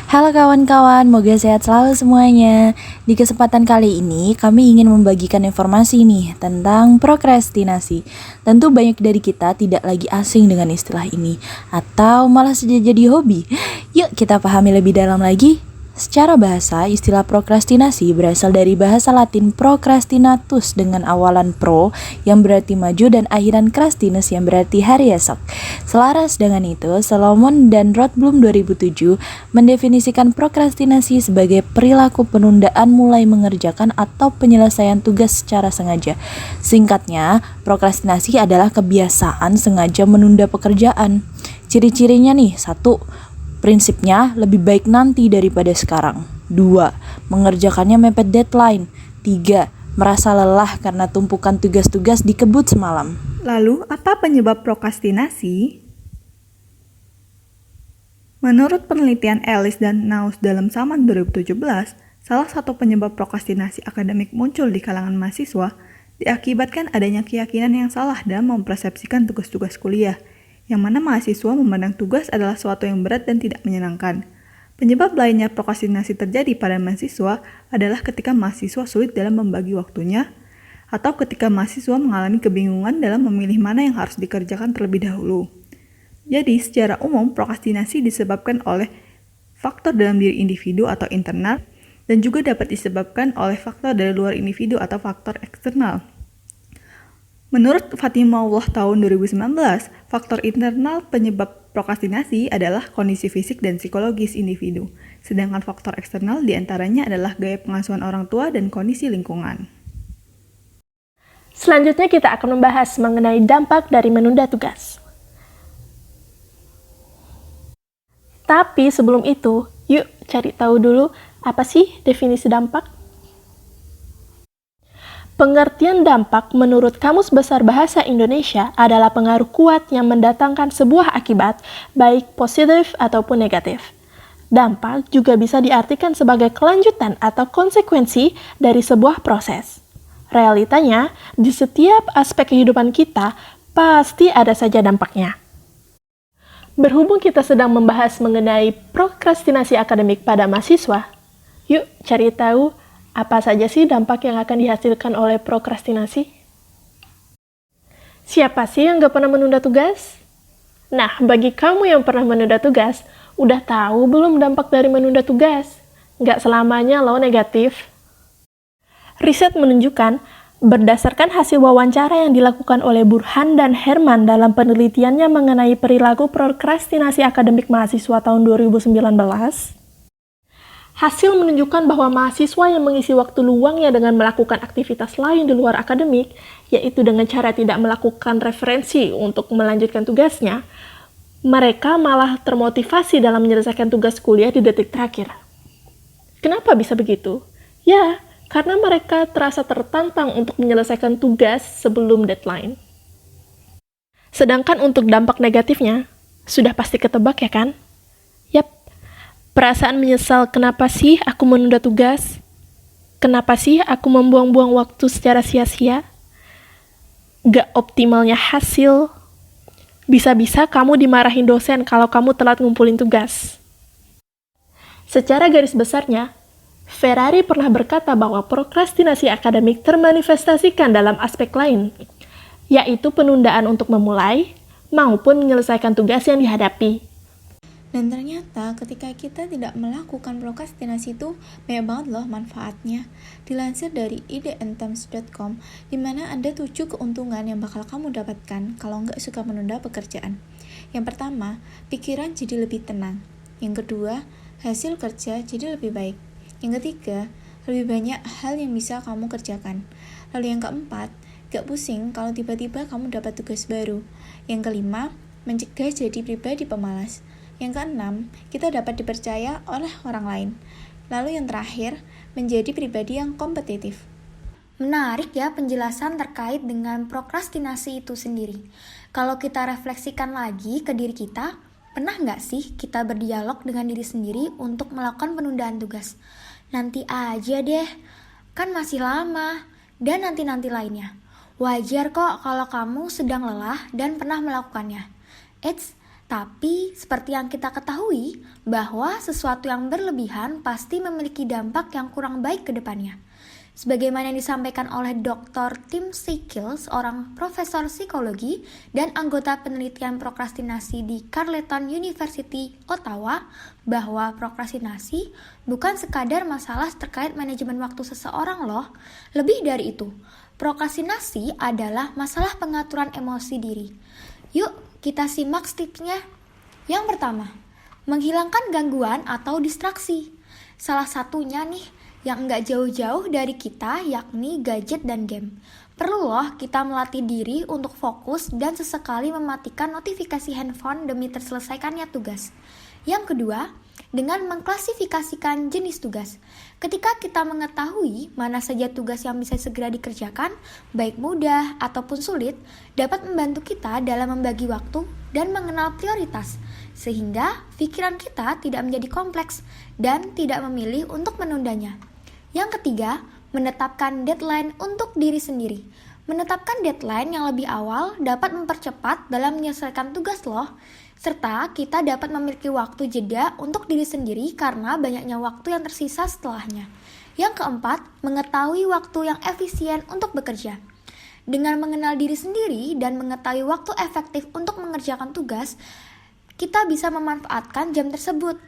Halo kawan-kawan, moga sehat selalu semuanya. Di kesempatan kali ini, kami ingin membagikan informasi nih tentang prokrastinasi. Tentu banyak dari kita tidak lagi asing dengan istilah ini, atau malah sudah jadi hobi. Yuk kita pahami lebih dalam lagi. Secara bahasa, istilah prokrastinasi berasal dari bahasa Latin procrastinatus dengan awalan pro yang berarti maju dan akhiran crastinus yang berarti hari esok. Selaras dengan itu, Solomon dan Rothblum 2007 mendefinisikan prokrastinasi sebagai perilaku penundaan mulai mengerjakan atau penyelesaian tugas secara sengaja. Singkatnya, prokrastinasi adalah kebiasaan sengaja menunda pekerjaan. Ciri-cirinya nih, 1. Prinsipnya lebih baik nanti daripada sekarang. 2. Mengerjakannya mepet deadline. 3. Merasa lelah karena tumpukan tugas-tugas dikebut semalam. Lalu, apa penyebab prokrastinasi? Menurut penelitian Ellis dan Naus dalam Saman 2017, salah satu penyebab prokrastinasi akademik muncul di kalangan mahasiswa diakibatkan adanya keyakinan yang salah dalam mempersepsikan tugas-tugas kuliah, yang mana mahasiswa memandang tugas adalah sesuatu yang berat dan tidak menyenangkan. Penyebab lainnya prokrastinasi terjadi pada mahasiswa adalah ketika mahasiswa sulit dalam membagi waktunya, atau ketika mahasiswa mengalami kebingungan dalam memilih mana yang harus dikerjakan terlebih dahulu. Jadi, secara umum, prokrastinasi disebabkan oleh faktor dalam diri individu atau internal, dan juga dapat disebabkan oleh faktor dari luar individu atau faktor eksternal. Menurut Fatimahullah tahun 2019, faktor internal penyebab prokrastinasi adalah kondisi fisik dan psikologis individu, sedangkan faktor eksternal diantaranya adalah gaya pengasuhan orang tua dan kondisi lingkungan. Selanjutnya kita akan membahas mengenai dampak dari menunda tugas. Tapi sebelum itu, yuk cari tahu dulu apa sih definisi dampak? Pengertian dampak menurut Kamus Besar Bahasa Indonesia adalah pengaruh kuat yang mendatangkan sebuah akibat, baik positif ataupun negatif. Dampak juga bisa diartikan sebagai kelanjutan atau konsekuensi dari sebuah proses. Realitanya, di setiap aspek kehidupan kita, pasti ada saja dampaknya. Berhubung kita sedang membahas mengenai prokrastinasi akademik pada mahasiswa, yuk cari tahu apa saja sih dampak yang akan dihasilkan oleh prokrastinasi? Siapa sih yang gak pernah menunda tugas? Nah, bagi kamu yang pernah menunda tugas, udah tahu belum dampak dari menunda tugas? Gak selamanya loh negatif. Riset menunjukkan, berdasarkan hasil wawancara yang dilakukan oleh Burhan dan Herman dalam penelitiannya mengenai perilaku prokrastinasi akademik mahasiswa tahun 2019, hasil menunjukkan bahwa mahasiswa yang mengisi waktu luangnya dengan melakukan aktivitas lain di luar akademik, yaitu dengan cara tidak melakukan referensi untuk melanjutkan tugasnya, mereka malah termotivasi dalam menyelesaikan tugas kuliah di detik terakhir. Kenapa bisa begitu? Ya, karena mereka terasa tertantang untuk menyelesaikan tugas sebelum deadline. Sedangkan untuk dampak negatifnya, sudah pasti ketebak ya kan? Yap, perasaan menyesal kenapa sih aku menunda tugas? Kenapa sih aku membuang-buang waktu secara sia-sia? Gak optimalnya hasil. Bisa-bisa kamu dimarahin dosen kalau kamu telat ngumpulin tugas. Secara garis besarnya, Ferrari pernah berkata bahwa prokrastinasi akademik termanifestasikan dalam aspek lain, yaitu penundaan untuk memulai maupun menyelesaikan tugas yang dihadapi. Dan ternyata ketika kita tidak melakukan prokrastinasi itu banyak banget loh manfaatnya. Dilansir dari ideandtimes.com, di mana ada 7 keuntungan yang bakal kamu dapatkan kalau nggak suka menunda pekerjaan. Yang pertama, pikiran jadi lebih tenang. Yang kedua, hasil kerja jadi lebih baik. Yang ketiga, lebih banyak hal yang bisa kamu kerjakan. Lalu yang keempat, gak pusing kalau tiba-tiba kamu dapat tugas baru. Yang kelima, mencegah jadi pribadi pemalas. Yang keenam, kita dapat dipercaya oleh orang lain. Lalu yang terakhir, menjadi pribadi yang kompetitif. Menarik ya penjelasan terkait dengan prokrastinasi itu sendiri. Kalau kita refleksikan lagi ke diri kita, pernah nggak sih kita berdialog dengan diri sendiri untuk melakukan penundaan tugas? Nanti aja deh, kan masih lama, dan nanti-nanti lainnya. Wajar kok kalau kamu sedang lelah dan pernah melakukannya. Eits, Tapi, seperti yang kita ketahui, bahwa sesuatu yang berlebihan pasti memiliki dampak yang kurang baik ke depannya. Sebagaimana yang disampaikan oleh Dr. Tim Sikil, seorang profesor psikologi dan anggota penelitian prokrastinasi di Carleton University, Ottawa, bahwa prokrastinasi bukan sekadar masalah terkait manajemen waktu seseorang loh. Lebih dari itu, prokrastinasi adalah masalah pengaturan emosi diri. Yuk, kita simak tipsnya. Yang pertama, menghilangkan gangguan atau distraksi. Salah satunya nih, yang nggak jauh-jauh dari kita, yakni gadget dan game. Perlu loh kita melatih diri untuk fokus dan sesekali mematikan notifikasi handphone demi terselesaikannya tugas. Yang kedua, dengan mengklasifikasikan jenis tugas. Ketika kita mengetahui mana saja tugas yang bisa segera dikerjakan, baik mudah ataupun sulit, dapat membantu kita dalam membagi waktu dan mengenal prioritas, sehingga pikiran kita tidak menjadi kompleks dan tidak memilih untuk menundanya. Yang ketiga, menetapkan deadline untuk diri sendiri. Menetapkan deadline yang lebih awal dapat mempercepat dalam menyelesaikan tugas loh, serta kita dapat memiliki waktu jeda untuk diri sendiri karena banyaknya waktu yang tersisa setelahnya. Yang keempat, mengetahui waktu yang efisien untuk bekerja. Dengan mengenal diri sendiri dan mengetahui waktu efektif untuk mengerjakan tugas, kita bisa memanfaatkan jam tersebut.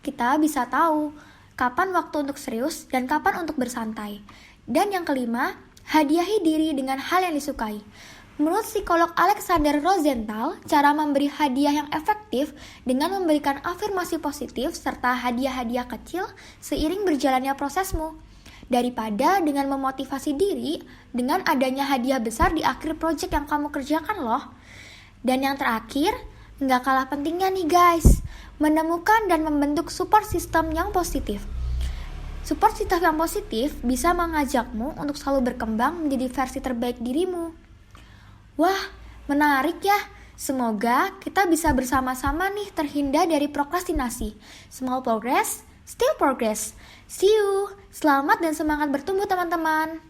Kita bisa tahu kapan waktu untuk serius dan kapan untuk bersantai. Dan yang kelima, hadiahi diri dengan hal yang disukai. Menurut psikolog Alexander Rosenthal, cara memberi hadiah yang efektif dengan memberikan afirmasi positif serta hadiah-hadiah kecil seiring berjalannya prosesmu, daripada dengan memotivasi diri dengan adanya hadiah besar di akhir proyek yang kamu kerjakan loh. Dan yang terakhir, nggak kalah pentingnya nih guys, menemukan dan membentuk support system yang positif. Support system yang positif bisa mengajakmu untuk selalu berkembang menjadi versi terbaik dirimu. Wah, menarik ya. Semoga kita bisa bersama-sama nih terhindar dari prokrastinasi. Small progress, still progress. See you. Selamat dan semangat bertumbuh teman-teman.